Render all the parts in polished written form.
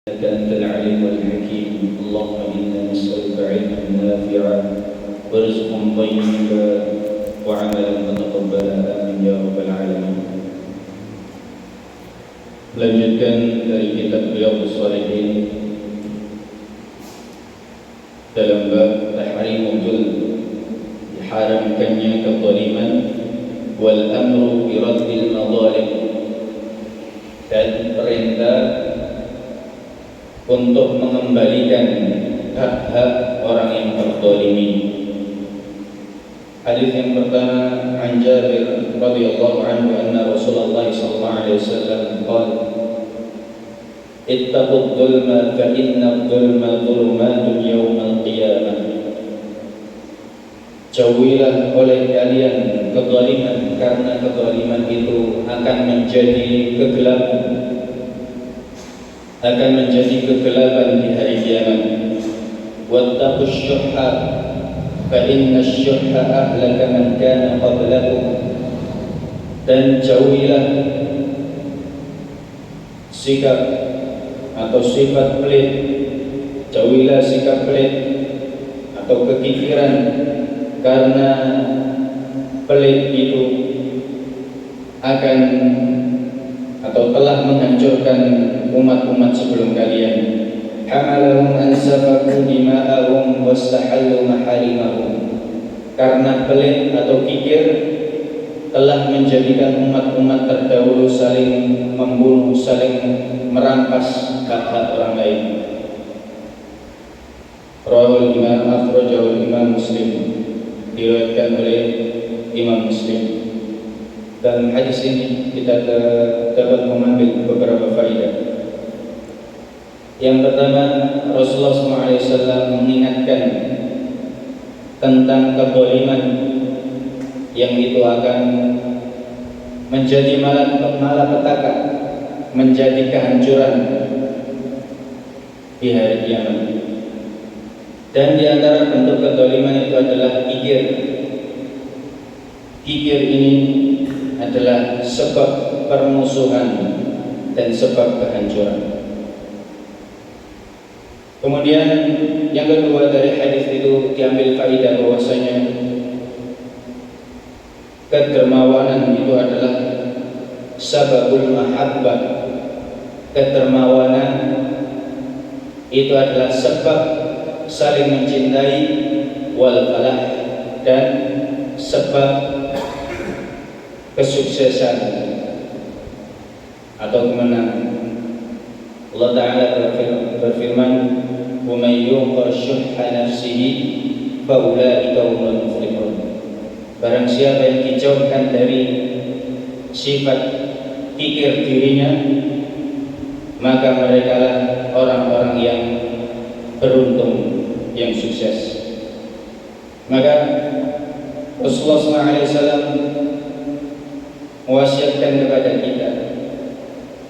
إنك أنت العليم الحكيم. اللهم إنا نسألك علما نافعا ورزقا طيبا وعملا متقبلا آمين يا رب العالمين. Melanjutkan dari kitab Riyadhus Shalihin dalam bab tahrimul zulm, diharamkannya kezaliman, wal amru bi raddil madzalim, dan perintah untuk mengembalikan hak-hak orang yang terzalimi. Hadis yang pertama, an Jabir radhiyallahu anhu anna Rasulullah sallallahu alaihi wasallam qala ittaqud dzulma fa inna dzulma dzulumatun yaumal qiyamah. Jauhilah oleh kalian kezaliman, karena kezaliman itu akan menjadi kegelapan, akan menjadi kegelapan di hari kiamat. Wattaqus syuhha fa inna syuhha ahlaka man kana qablakum. Dan jauhilah sikap atau sifat pelit, jauhilah sikap pelit atau kekikiran, karena pelit itu akan atau telah menghancurkan umat-umat sebelum kalian. Hamalahum an safaku dima'ahum wastahallu maharimahum. Karena pelit atau kikir telah menjadikan umat-umat terdahulu saling membunuh, saling merampas hak-hak orang lain. Rawahul Imam, akhrajahu Imam Muslim, diriwayatkan oleh Imam Muslim. Dan hadis ini kita dapat mengambil beberapa faedah. Yang pertama, Rasulullah SAW mengingatkan tentang kezaliman yang itu akan menjadi malapetaka, menjadi kehancuran di hari kiamat. Dan di antara bentuk kezaliman itu adalah kikir. Kikir ini adalah sebab permusuhan dan sebab kehancuran. Kemudian yang kedua, dari hadis itu diambil faedah bahwasanya kedermawanan itu adalah sababul mahabbah. Kedermawanan itu adalah sebab saling mencintai, wal falah, dan sebab kesuksesan atau kemenangan. Allah Ta'ala berfirman, "Wa may yuqa syuhha nafsihi fa ulaika humul muflihun." Barang siapa yang dijauhkan dari sifat kikir dirinya, maka mereka lah orang-orang yang beruntung, yang sukses. Maka Rasulullah SAW mewasiatkan kepada kita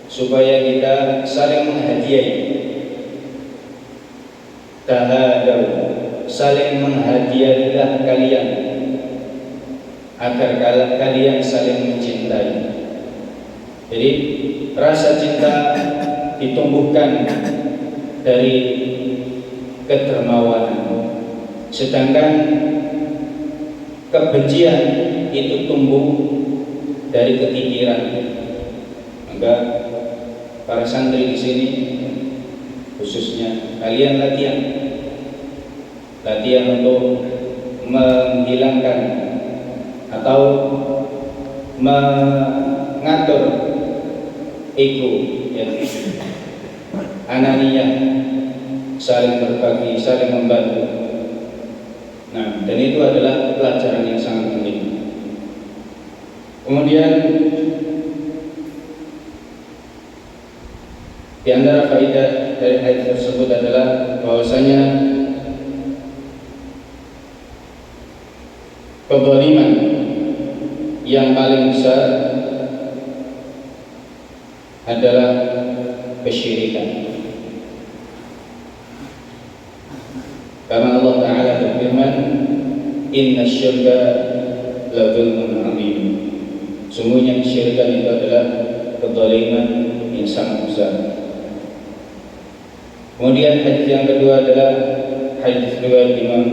supaya kita saling menghadiahi, tahadaw, saling menghadiahilah kalian, agar kalian saling mencintai. Jadi rasa cinta ditumbuhkan dari kedermawanan, sedangkan kebencian itu tumbuh dari kekikiran. Maka para santri di sini khususnya kalian latihan untuk menghilangkan atau mengatur ego, ya, ananiyah, saling berbagi, saling membantu. Nah, dan itu adalah pelajaran yang sangat penting. Kemudian di antara faedah dari hadis tersebut adalah bahwasanya kezaliman yang paling besar adalah kesyirikan. Karena Allah Ta'ala berfirman, "Inna syirka la dzulmun 'adzim." Sungguhnya kesyirikan itu adalah kezaliman yang sangat besar. Kemudian hadis yang kedua adalah hadis riwayat Imam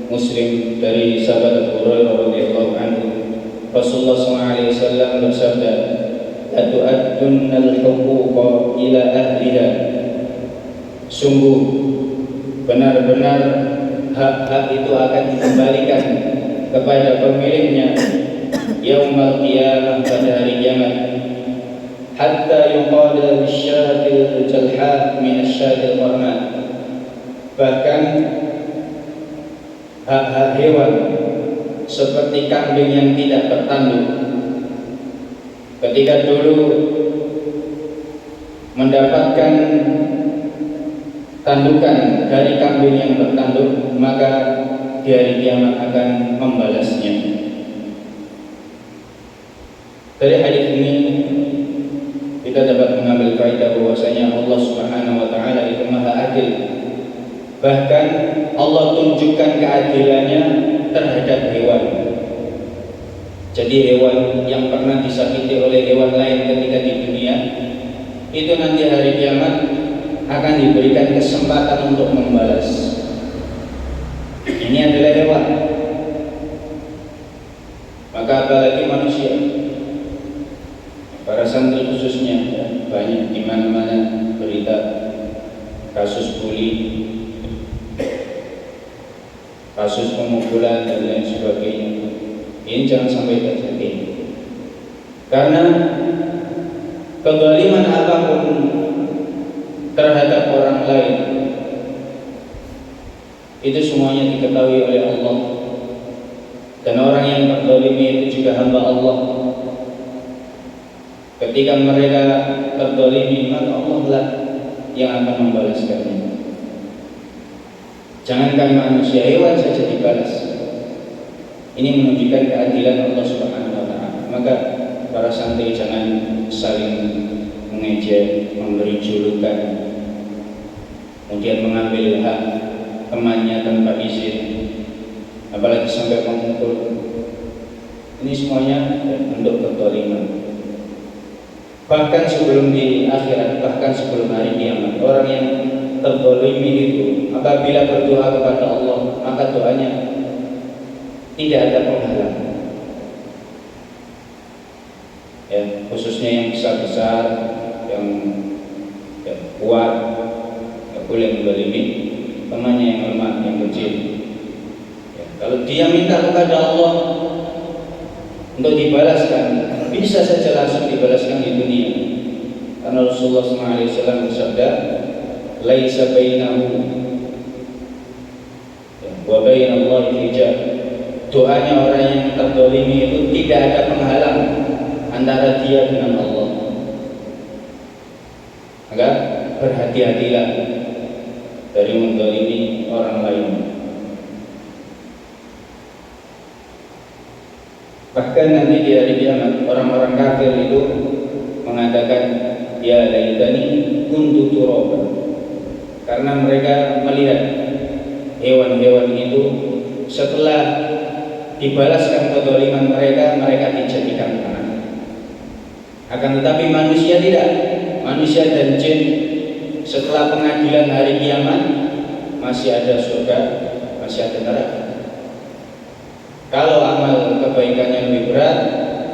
Muslim dari sahabat Abu Hurairah radhiyallahu anhu. Rasulullah SAW bersabda, "La tu'addunna al-huquqa ila ahliha." Sungguh benar-benar hak-hak itu akan dikembalikan kepada pemiliknya yaumul qiyamah, pada hari kiamat, hatta yuqada bisyatil jalha min asyatil qarna. Bahkan hak-hak hewan seperti kambing yang tidak bertanduk, ketika dulu mendapatkan tandukan dari kambing yang bertanduk, maka di hari kiamat akan membalasnya. Dari hadis ini kita dapat mengambil faedah bahwasanya Allah Subhanahu wa taala itu Maha Adil. Bahkan Allah tunjukkan keadilannya terhadap hewan. Jadi hewan yang pernah disakiti oleh hewan lain ketika di dunia, itu nanti hari kiamat akan diberikan kesempatan untuk membalas. Ini adalah hewan. Maka apalagi manusia. Para santri khususnya banyak di mana-mana berita kasus bully, kasus pemukulan dan lain sebagainya. Ini jangan sampai terjadi. Karena kezaliman apapun terhadap orang lain itu semuanya diketahui oleh Allah. Dan orang yang terzalimi itu juga hamba Allah. Ketika mereka terzalimi, maka Allah lah yang akan membalaskannya. Jangankan manusia, hewan saja dibalas. Ini menunjukkan keadilan Allah Subhanahu wa taala. Maka para santri jangan saling mengejek, memberi julukan, kemudian mengambil hak temannya tanpa izin, apalagi sampai memukul. Ini semuanya bentuk kezaliman. Bahkan sebelum di akhirat, bahkan sebelum hari kiamat, orang yang terzalimi itu apabila berdoa kepada Allah, maka doanya tidak ada penghalang. Ya, khususnya yang besar-besar, yang kuat, tidak boleh menzalimi temannya yang lemah, yang kecil. Ya, kalau dia minta kepada Allah untuk dibalaskan, bisa saja langsung dibalaskan di dunia. Karena Rasulullah SAW bersabda, "Laisa bainahu wa bainallahi hijab." Doanya orang yang terzalimi itu tidak ada penghalang antara dia dengan Allah. Maka berhati-hatilah dari menzalimi orang lain. Bahkan nanti di hari kiamat orang-orang kafir itu mengatakan, "Ya laitani kuntu turaban." Karena mereka melihat hewan-hewan itu setelah dibalaskan kezaliman mereka, mereka dijadikan tanah. Akan tetapi manusia tidak. Manusia dan jin setelah pengadilan hari kiamat masih ada surga, masih ada neraka. Kalau amal kebaikannya lebih berat,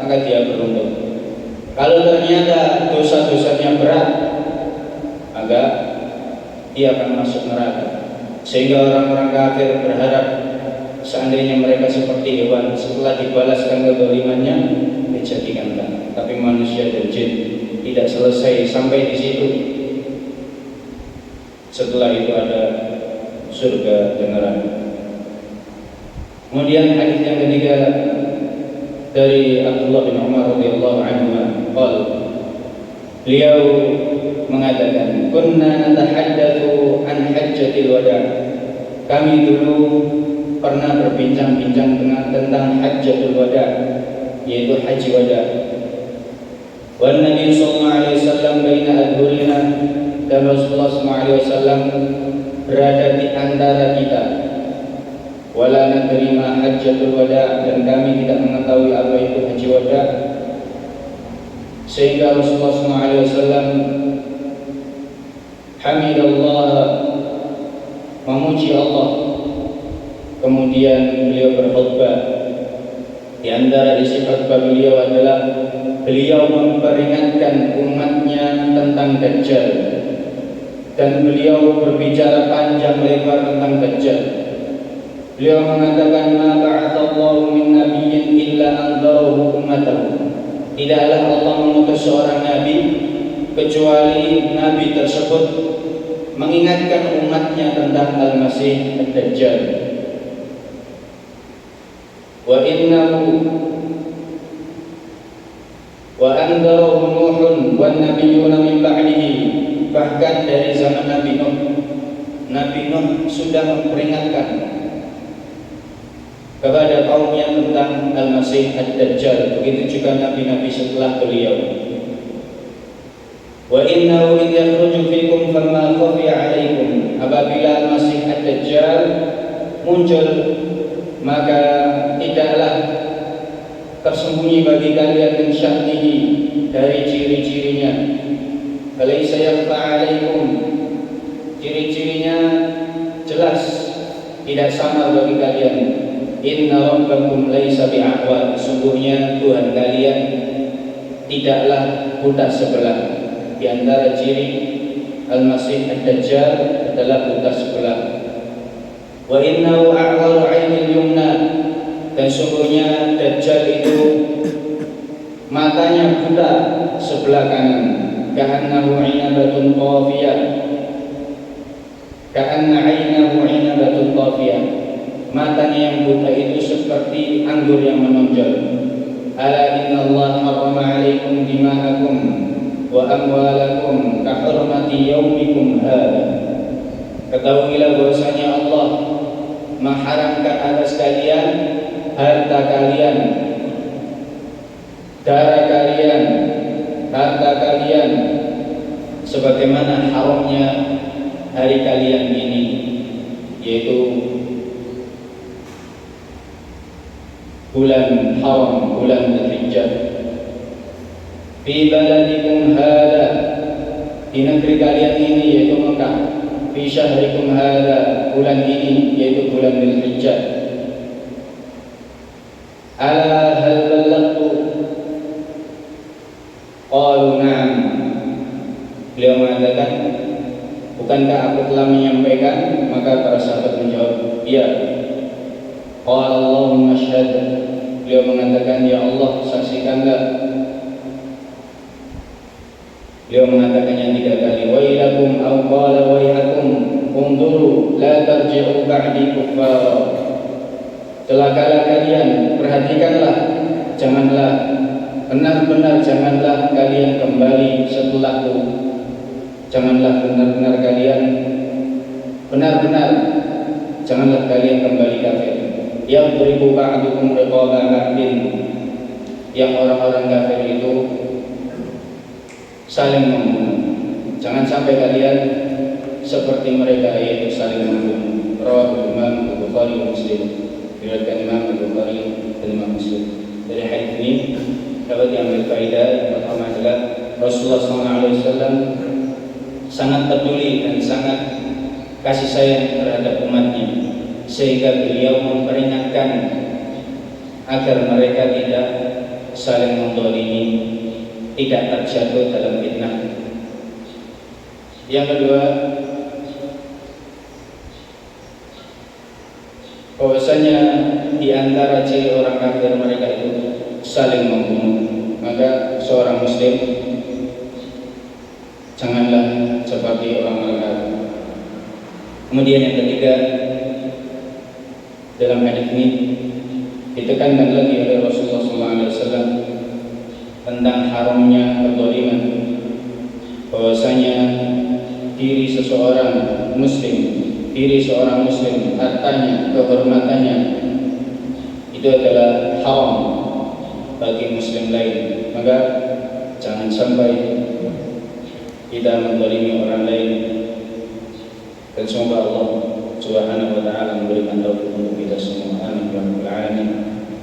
maka dia beruntung. Kalau ternyata dosa-dosanya berat, maka dia akan masuk neraka. Sehingga orang-orang kafir berharap seandainya mereka seperti hewan, setelah dibalaskan kezalimannya dijadikan tanah. Tapi manusia dan jin tidak selesai sampai di situ. Setelah itu ada surga dan neraka. Kemudian hadis yang ketiga dari Abdullah bin Umar radhiyallahu anhu, beliau mengatakan, "Kunna natahaddatsu an hajjatil wada." Kami dulu pernah berbincang-bincang tentang hajjatul wada, yaitu haji wada. Wan Nabi sallallahu alaihi wasallam baina adhurina, dan Rasulullah sallallahu alaihi wasallam berada di antara kita. Wala nadri ma hajjatul wada, dan kami tidak mengetahui apa itu haji wada. Sehingga Rasulullah SAW Hamidallah, memuji Allah. Kemudian beliau berkhutbah. Di antara isi khutbah beliau adalah beliau memperingatkan umatnya tentang Dajjal, dan beliau berbicara panjang lebar tentang Dajjal. Beliau mengatakan, ma ba'atsallahu min nabiyyin illa anzarahu ummatahu. Tidaklah Allah mengutus seorang nabi kecuali nabi tersebut mengingatkan umatnya tentang Al-Masih Ad-Dajjal. Wa innahu wa anzarahu Nuhun wan nabiyyuna min ba'dihi. Bahkan dari zaman Nabi Nuh sudah memperingatkan kepada kaumnya tentang Al-Masih Ad-Dajjal. Begitu juga nabi-nabi setelah beliau. Wa innahu idh yakhruju fikum famma khafiya 'alaikum. Apabila Al-Masih Ad-Dajjal muncul, maka tidaklah tersembunyi bagi kalian min sya'nihi, dari ciri-cirinya. Falaysa yakhfa 'alaikum, ciri-cirinya jelas, tidak samar bagi kalian. Inna rabbakum laisa bi'a'war, sungguhnya Tuhan kalian tidaklah buta sebelah. Di antara ciri Al-Masih Ad-Dajjal adalah buta sebelah. Wa innahu a'waru 'ainil yumna, dan sungguhnya Dajjal itu matanya buta sebelah kanan. Ka'annahu 'inabatun qafiyah, ka'anna 'ainahu 'inabatun qafiyah. Matanya yang buta itu seperti anggur yang menonjol. Ala inna Allah harrama 'alaikum dima'akum wa amwalakum ka hurmati yaumikum hadha. Ketahuilah bahwasanya Allah mengharamkan atas kalian harta kalian, darah kalian, harta kalian, sebagaimana haramnya hari kalian ini, yaitu bulan haram, bulan Dzulhijjah. Fi baladikum hada, di negeri kalian ini yaitu Mekah. Fi syahrikum hada, bulan ini yaitu bulan Dzulhijjah. Ala hal ballaghtu? Qalu na'am. Beliau mengatakan, bukankah aku telah menyampaikan? Maka para sahabat menjawab, iya. Qala Allahumma syhad. Beliau mengatakan, ya Allah, saksikanlah. Beliau mengatakan yang 3 kali, wailakum aw qala waihakum unduru la tarji'u ba'di kuffara. Celakalah kalian, perhatikanlah, janganlah, benar-benar janganlah kalian kembali setelahku. Janganlah benar-benar kalian, benar-benar janganlah kalian kembali kafir. Yang beribu ba'dukum riqaba ba'din, yang orang-orang kafir itu saling membunuh. Jangan sampai kalian seperti mereka, yaitu saling membunuh. Rawahu Imam Bukhari wa Muslim. Diriwayatkan Imam Bukhari dan Imam Muslim. Dari hadis ini dapat diambil faedah. Yang pertama adalah Rasulullah SAW sangat peduli dan sangat kasih sayang terhadap umatnya, sehingga beliau memperingatkan agar mereka tidak saling menzalimi, tidak terjatuh dalam fitnah. Yang kedua, bahwasanya di antara ciri orang kafir mereka itu saling membunuh. Maka seorang muslim janganlah seperti orang kafir. Kemudian yang ketiga, dalam hadis ini ditekankan lagi oleh Rasulullah SAW tentang haramnya kezaliman, bahwasanya diri seorang muslim, hartanya, kehormatannya itu adalah haram bagi muslim lain. Maka jangan sampai kita menzalimi orang lain, dan semoga Allah Subhanahu wa ta'ala memberikan taufik untuk kita semua. Amin ya rabbal alamin.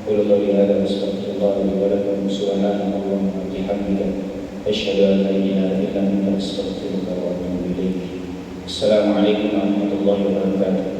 Qul qawli hadza astaghfirullah li wa lakum subhanakallahumma wa bihamdika asyhadu an la ilaha illa anta astaghfiruka wa atubu ilaik. Assalamualaikum warahmatullahi wabarakatuh.